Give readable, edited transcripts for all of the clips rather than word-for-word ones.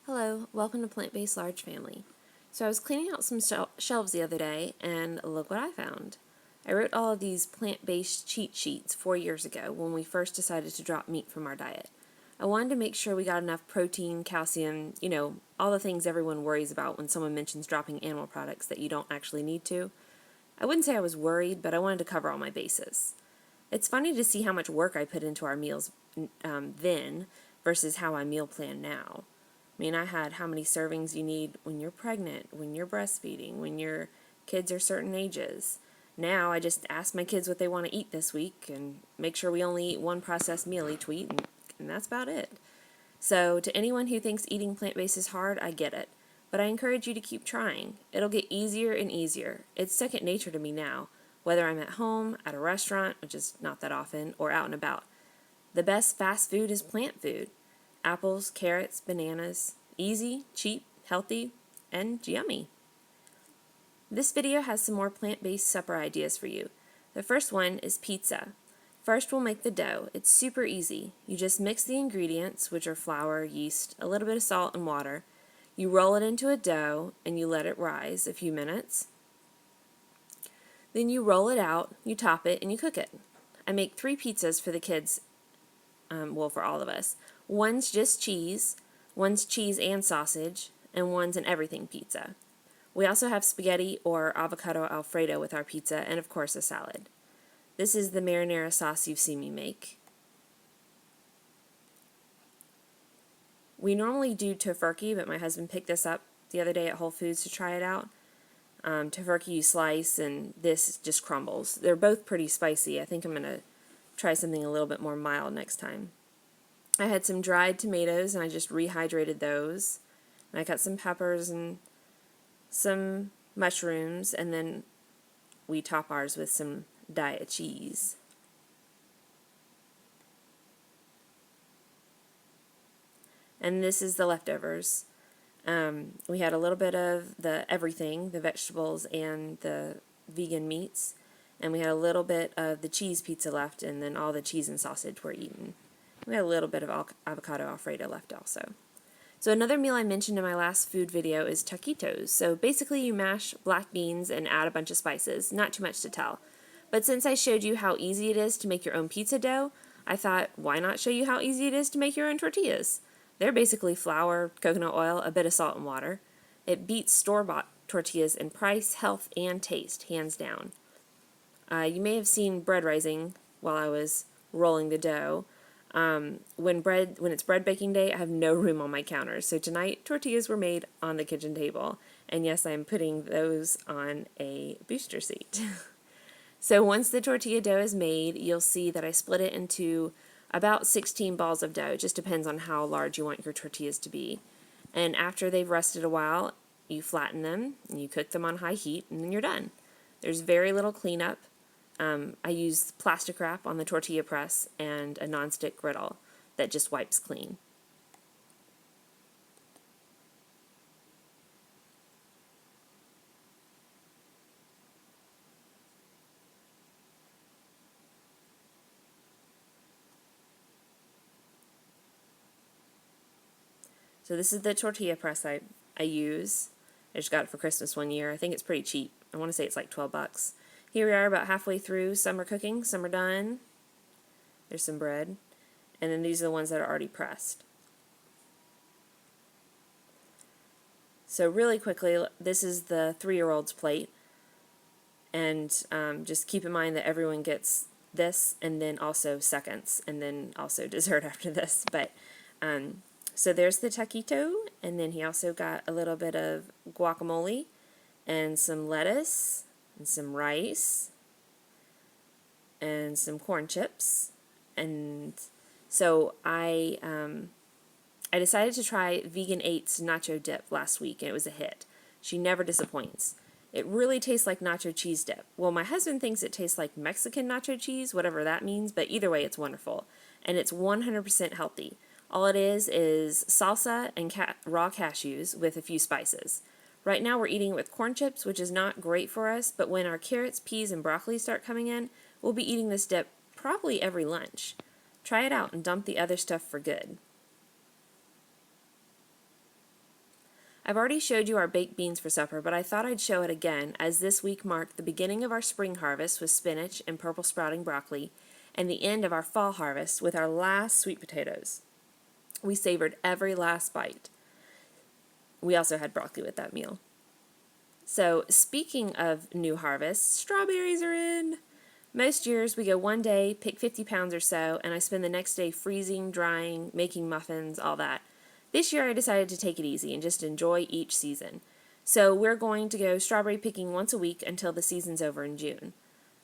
Hello, welcome to Plant-Based Large Family. So I was cleaning out some shelves the other day, and look what I found. I wrote all of these plant-based cheat sheets 4 years ago when we first decided to drop meat from our diet. I wanted to make sure we got enough protein, calcium, all the things everyone worries about when someone mentions dropping animal products that you don't actually need to. I wouldn't say I was worried, but I wanted to cover all my bases. It's funny to see how much work I put into our meals then versus how I meal plan now. I mean, I had how many servings you need when you're pregnant, when you're breastfeeding, when your kids are certain ages. Now I just ask my kids what they want to eat this week and make sure we only eat one processed meal each week, and that's about it. So to anyone who thinks eating plant-based is hard, I get it. But I encourage you to keep trying. It'll get easier and easier. It's second nature to me now, whether I'm at home, at a restaurant, which is not that often, or out and about. The best fast food is plant food. Apples, carrots, bananas. Easy, cheap, healthy, and yummy. This video has some more plant-based supper ideas for you. The first one is pizza. First, we'll make the dough. It's super easy. You just mix the ingredients, which are flour, yeast, a little bit of salt, and water. You roll it into a dough, and you let it rise a few minutes. Then you roll it out, you top it, and you cook it. I make 3 pizzas for the kids, for all of us. One's just cheese, one's cheese and sausage, and one's an everything pizza. We also have spaghetti or avocado alfredo with our pizza, and of course a salad. This is the marinara sauce you've seen me make. We normally do tofurkey, but my husband picked this up the other day at Whole Foods to try it out. Tofurkey you slice, and this just crumbles. They're both pretty spicy. I think I'm going to try something a little bit more mild next time. I had some dried tomatoes, and I just rehydrated those. And I cut some peppers and some mushrooms, and then we top ours with some diet cheese. And this is the leftovers. We had a little bit of the everything, the vegetables and the vegan meats, and we had a little bit of the cheese pizza left, and then all the cheese and sausage were eaten. We had a little bit of avocado alfredo left also. So another meal I mentioned in my last food video is taquitos. So basically you mash black beans and add a bunch of spices, not too much to tell. But since I showed you how easy it is to make your own pizza dough, I thought, why not show you how easy it is to make your own tortillas? They're basically flour, coconut oil, a bit of salt and water. It beats store-bought tortillas in price, health, and taste, hands down. You may have seen bread rising while I was rolling the dough. When it's bread baking day, I have no room on my counter. So tonight, tortillas were made on the kitchen table. And yes, I'm putting those on a booster seat. So once the tortilla dough is made, you'll see that I split it into about 16 balls of dough. It just depends on how large you want your tortillas to be. And after they've rested a while, you flatten them, and you cook them on high heat, and then you're done. There's very little cleanup. I use plastic wrap on the tortilla press and a nonstick griddle that just wipes clean. So this is the tortilla press I use. I just got it for Christmas one year. I think it's pretty cheap. I want to say it's like $12. Here we are about halfway through. Some are cooking, some are done. There's some bread. And then these are the ones that are already pressed. So really quickly, this is the 3-year-old's plate. And just keep in mind that everyone gets this, and then also seconds, and then also dessert after this. But so there's the taquito, and then he also got a little bit of guacamole and some lettuce and some rice and some corn chips. And so I decided to try Vegan 8's Nacho Dip last week, and it was a hit. She never disappoints. It really tastes like Nacho Cheese Dip. Well, my husband thinks it tastes like Mexican nacho cheese, whatever that means, but either way, it's wonderful. And it's 100% healthy. All it is salsa and raw cashews with a few spices. Right now we're eating it with corn chips, which is not great for us, but when our carrots, peas, and broccoli start coming in, we'll be eating this dip probably every lunch. Try it out and dump the other stuff for good. I've already showed you our baked beans for supper, but I thought I'd show it again, as this week marked the beginning of our spring harvest with spinach and purple sprouting broccoli, and the end of our fall harvest with our last sweet potatoes. We savored every last bite. We also had broccoli with that meal. So, speaking of new harvests, strawberries are in. Most years we go one day, pick 50 pounds or so, and I spend the next day freezing, drying, making muffins, all that. This year I decided to take it easy and just enjoy each season. So we're going to go strawberry picking once a week until the season's over in June.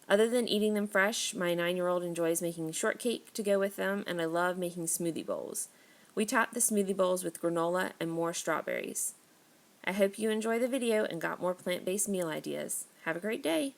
Other than eating them fresh, my 9-year-old enjoys making shortcake to go with them, and I love making smoothie bowls. We top the smoothie bowls with granola and more strawberries. I hope you enjoy the video and got more plant-based meal ideas. Have a great day!